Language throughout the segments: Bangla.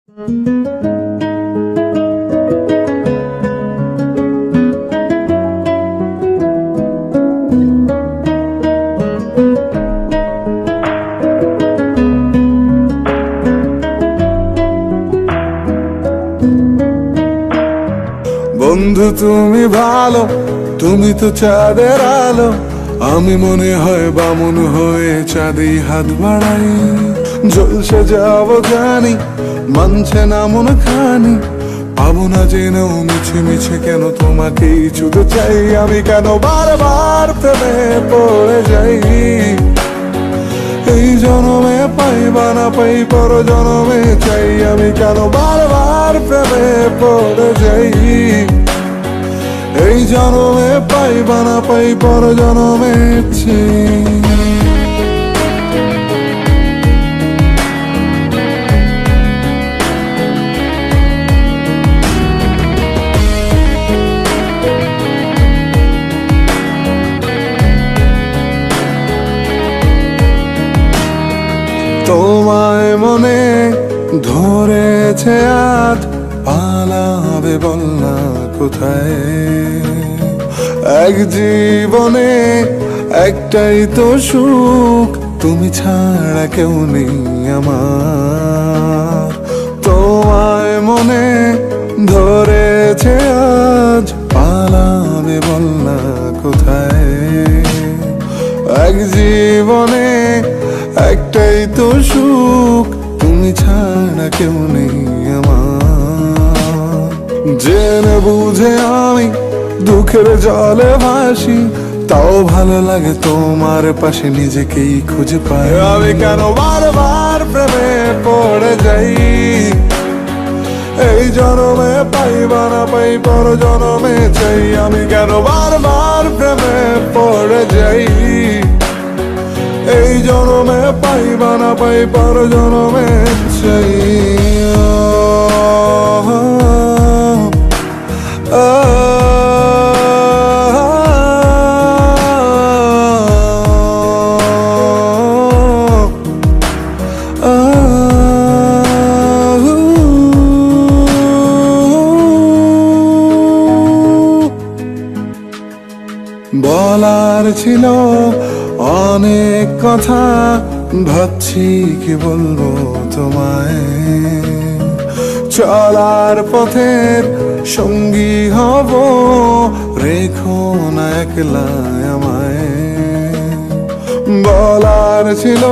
বন্ধু তুমি ভালো, তুমি তো চাঁদের আলো, আমি মনে হয় বামুন হয়ে চাঁদেই হাত বাড়াই। জলসে যাবো জানি, মানছে না মন খানি, পাবো না জেনেও মিছে মিছে কেন তোমাকেই ছুতে চাই। আমি কেন বারবার প্রেমে পড়ে যাই, এই জনমে পাই বা না পাই পর জনমে চাই। আমি কেন বারবার প্রেমে পড়ে যাই, এই জনমে পাই বা না পাই পর জনমে চাই। তোমায় মনে ধরেছে আজ, পালাবে বল না কোথায়। এক জীবনে একটাই তো সুখ, তুমি ছাড়া কেউ নেই আমার। তোমায় মনে ধরেছে আজ, পালাবে বল না কোথায়। এক জীবনে একটাই তো সুখ, তুমি ছাড়া কেউ নেই আমার। জেনে বুঝে আমি দুঃখের জলে ভাসি, তাও ভালো লাগে তোমার পাশে নিজেকেই খুঁজে পাই। আমি কেন বারবার প্রেমে পড়ে যাই, এই জনমে পাই বা না পাই পর জনমে চাই। আমি কেন বারবার প্রেমে পড়ে যাই, এই জনমে পাই বা না পাই পর জনমে চাই। বলার ছিল অনেক কথা, ভাবছি কি বলবো তোমায়। চলার পথের সঙ্গী হব, রেখো না একলা আমায়। বলার ছিল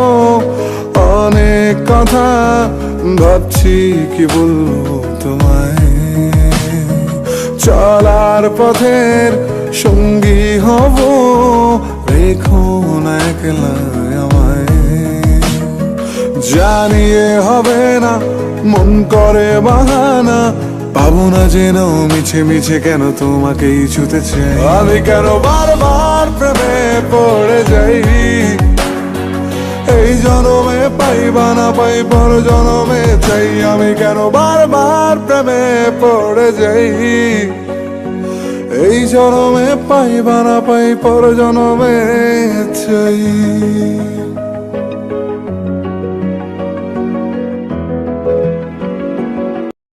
অনেক কথা, ভাবছি কি বলবো তোমায়। চলার পথের সঙ্গী হব, রেখো না একলা আমায়। জানিয়ে হবে না মন করে বাহানা, পাবো না যেন মিছে মিছে কেন তোমাকেই ছুতে চাই। আমি কেন বারবার প্রেমে পড়ে যাই, এই জনমে পাই বা না পাই পর জনমে চাই। আমি কেন বারবার প্রেমে পড়ে যাই, এই জনমে পাই বা না পাই পর জনমে চাই।